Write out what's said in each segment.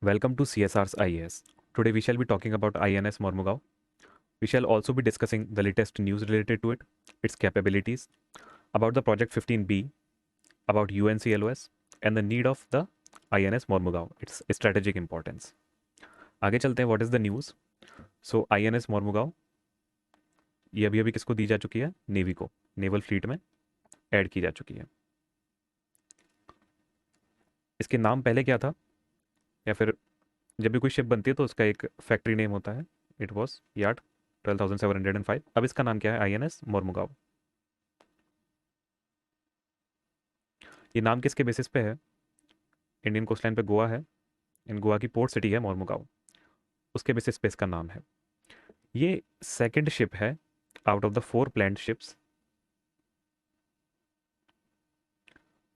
Welcome to CSR's IAS. Today we shall be talking about INS Mormugao. We shall also be discussing the latest news related to it, its capabilities, about the Project 15B, about UNCLOS, and the need of the INS Mormugao, its strategic importance. आगे चलते हैं, what is the news. So INS Mormugao ये अभी अभी किसको दी जा चुकी है? नेवी को, नेवल फ्लीट में ऐड की जा चुकी है. इसके नाम पहले क्या था, या फिर जब भी कोई शिप बनती है तो उसका एक फैक्ट्री नेम होता है. It was yard 12,705. अब इसका नाम क्या है? INS Mormugao. ये नाम किसके बेसिस पे है? इंडियन कोस्ट लाइन पे गोवा है, इन गोवा की पोर्ट सिटी है मोरमुगाओ, उसके बेसिस पे इसका नाम है. ये सेकंड शिप है out of the 4 planned ships.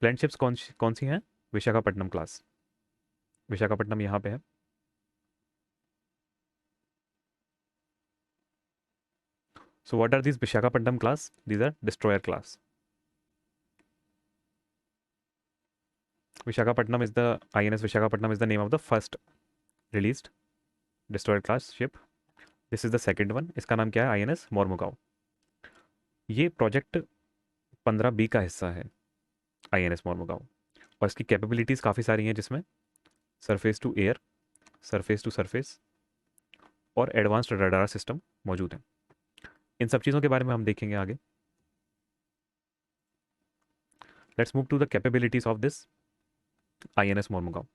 Planned ships कौन सी हैं? विशाखापट्टनम क्लास. विशाखापट्टनम यहाँ पे है. So what are this Visakhapatnam class? These are destroyer class. Vishakhapatnam is the INS Vishakhapatnam is the name of the first released destroyer class ship. This is the second one. इसका नाम क्या है? INS Mormugao. ये project 15B का हिस्सा है INS Mormugao, और इसकी कैपेबिलिटीज़ काफ़ी सारी हैं, जिसमें surface to air, surface to surface और एडवांस्ड रडार सिस्टम मौजूद हैं. इन सब चीज़ों के बारे में हम देखेंगे आगे. Let's move to the capabilities of this INS Mormugao.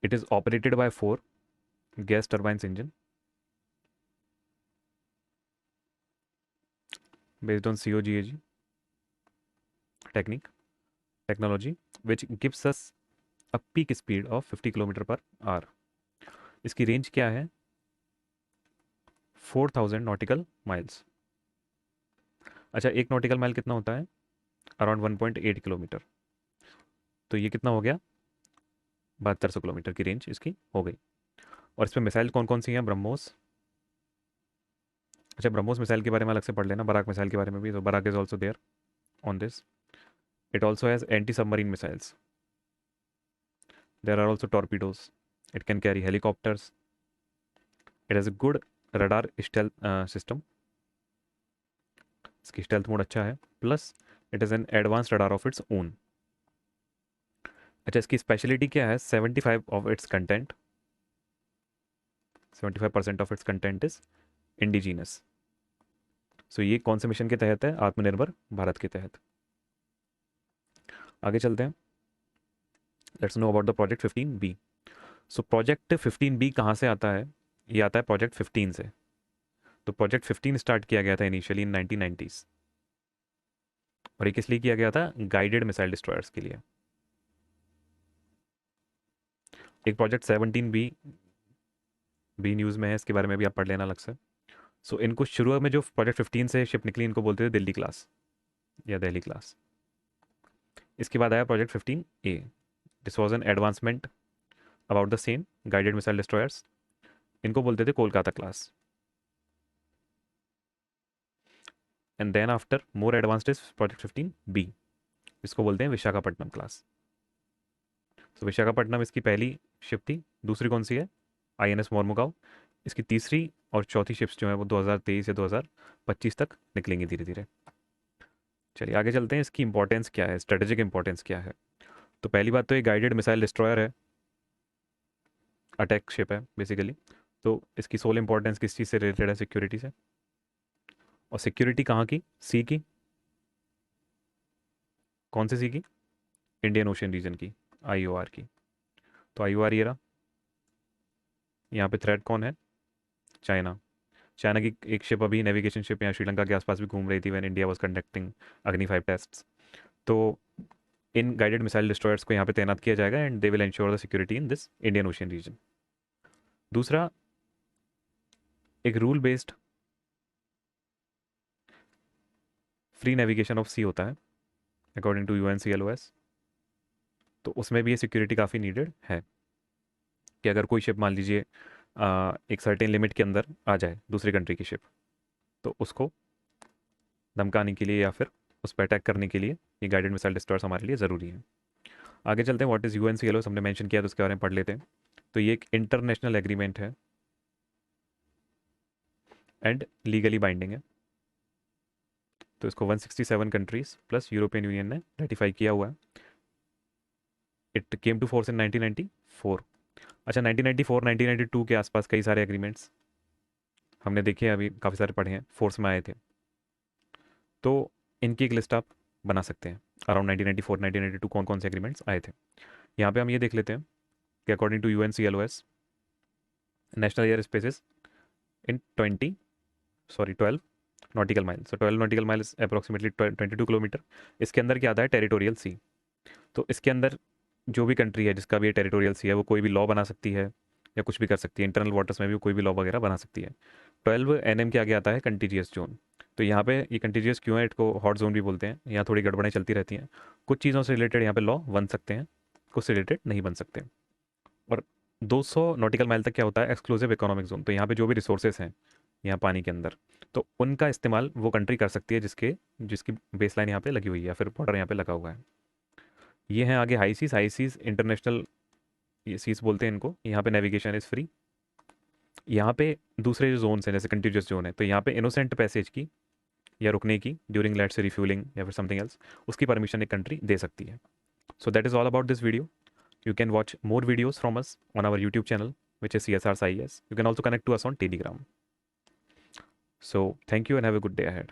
It is operated by 4 gas turbines engine based on COGAG technology, which gives us a peak speed of 50 kilometre per hour. इसकी रेंज क्या है? 4000 nautical miles. अच्छा, एक nautical mile कितना होता है? Around 1.8 kilometre. तो ये कितना हो गया? 7200 किलोमीटर की रेंज इसकी हो गई. और इसमें मिसाइल कौन कौन सी हैं? ब्रह्मोस. अच्छा, ब्रह्मोस मिसाइल के बारे में अलग से पढ़ लेना, बराक मिसाइल के बारे में भी. तो Barak is also there on this. It also has anti-submarine missiles. There are also torpedoes. It can carry helicopters. It has a good radar stealth system. इसकी stealth mode अच्छा है. Plus, it has an advanced radar of its own. अच्छा, इसकी speciality क्या है? 75 of its content. 75% of its content is indigenous. So ये कौन से मिशन के तहत है? आत्मनिर्भर भारत के तहत. आगे चलते हैं. Let's know about the project 15B. So project 15B कहाँ से आता है? ये आता है प्रोजेक्ट 15 से. तो प्रोजेक्ट 15 स्टार्ट किया गया था इनिशियली इन 1990s. और ये किस लिए किया गया था? गाइडेड मिसाइल डिस्ट्रॉयर्स के लिए. एक प्रोजेक्ट 17B भी न्यूज़ में है, इसके बारे में भी आप पढ़ लेना अलग से. सो इनको शुरू में जो प्रोजेक्ट 15 से शिप निकली, इनको बोलते थे दिल्ली क्लास या दिल्ली क्लास. इसके बाद आया project 15A. This was an advancement about the same guided missile destroyers. इनको बोलते थे Kolkata class. And then after more advanced is project 15B, इसको बोलते हैं विशाखापट्टनम क्लास. तो विशाखापट्टनम इसकी पहली शिप थी. दूसरी कौन सी है? INS Mormugao. इसकी तीसरी और चौथी शिप्स जो है वो 2023 या 2025 तक निकलेंगी धीरे धीरे. चलिए आगे चलते हैं. इसकी इंपॉर्टेंस क्या है, स्ट्रेटेजिक इंपॉर्टेंस क्या है? तो पहली बात तो ये गाइडेड मिसाइल डिस्ट्रॉयर है, अटैक शिप है बेसिकली. तो इसकी सोल इंपॉर्टेंस किस चीज़ से रिलेटेड है? सिक्योरिटी से. और सिक्योरिटी कहाँ की? सी की. कौन से सी की? इंडियन ओशन रीजन की, IOR की. तो IOR ये रहा. यहाँ पे थ्रेट कौन है? चाइना. चाइना की एक शिप अभी नेविगेशन शिप यहाँ श्रीलंका के आसपास भी घूम रही थी व्हेन इंडिया वाज कंडक्टिंग अग्नि 5 टेस्ट्स. तो इन गाइडेड मिसाइल डिस्ट्रॉयर्स को यहाँ पे तैनात किया जाएगा and they will ensure the security in this Indian Ocean region. दूसरा, एक rule based free navigation of sea होता है अकॉर्डिंग टू UNCLOS. तो उसमें भी ये सिक्योरिटी काफ़ी नीडेड है कि अगर कोई शिप मान लीजिए एक सर्टेन लिमिट के अंदर आ जाए दूसरी कंट्री की शिप, तो उसको धमकाने के लिए या फिर उस पर अटैक करने के लिए ये गाइडेड मिसाइल डिस्ट्रॉयर्स हमारे लिए ज़रूरी है. आगे चलते हैं. What is UNCLOS? हमने मेंशन किया तो उसके बारे में पढ़ लेते हैं. तो ये एक इंटरनेशनल एग्रीमेंट है एंड लीगली बाइंडिंग है। तो इसको 167 कंट्रीज प्लस यूरोपियन यूनियन ने रेटिफाई किया हुआ है। It came to force in 1994। अच्छा, 1994 1992 के आसपास कई सारे एग्रीमेंट्स हमने देखे हैं, अभी काफ़ी सारे पढ़े हैं, फोर्स में आए थे। तो इनकी एक लिस्ट आप बना सकते हैं, अराउंड 1994 1992 कौन कौन से एग्रीमेंट्स आए थे। यहाँ पे हम ये देख लेते हैं कि according to UNCLOS national air spaces in 12 nautical mile, so 12 nautical mile is approximately 22 kilometre. इसके अंदर क्या आता है, टेरिटोरियल सी। तो इसके अंदर जो भी कंट्री है जिसका भी ये टेरिटोरियल सी है वो कोई भी लॉ बना सकती है या कुछ भी कर सकती है, इंटरनल वाटर्स में भी कोई भी लॉ वगैरह बना सकती है। 12 NM के आगे आता है कंटीजियस जोन। तो यहाँ पे ये कंटीजियस क्यों है, इसको हॉट जोन भी बोलते हैं। यहाँ थोड़ी गड़बड़ें चलती रहती हैं, कुछ चीज़ों से रिलेटेड यहाँ पे लॉ बन सकते हैं, कुछ से रिलेटेड नहीं बन सकते। और 200 नॉटिकल माइल तक क्या होता है, एक्सक्लूसिव इकोनॉमिक जोन। तो यहाँ पे जो भी रिसोर्सेज हैं यहाँ पानी के अंदर, तो उनका इस्तेमाल वो कंट्री कर सकती है जिसकी बेस लाइन यहाँ पे लगी हुई है या फिर बॉर्डर यहाँ पे लगा हुआ है। ये हैं आगे हाई सीज इंटरनेशनल ये सीज बोलते हैं इनको। यहाँ पे नेविगेशन इज़ फ्री। यहाँ पे दूसरे जो जोन्स हैं जैसे कंटीजियस जोन है, तो यहाँ पे इनोसेंट पैसेज की या रुकने की ड्यूरिंग लेट से रिफ्यूलिंग या फिर समथिंग एल्स, उसकी परमिशन एक कंट्री दे सकती है। So that is all about this video. You can watch more videos from us on our YouTube channel, which is CSR's IES. You can also connect to us on Telegram. So, thank you and have a good day ahead.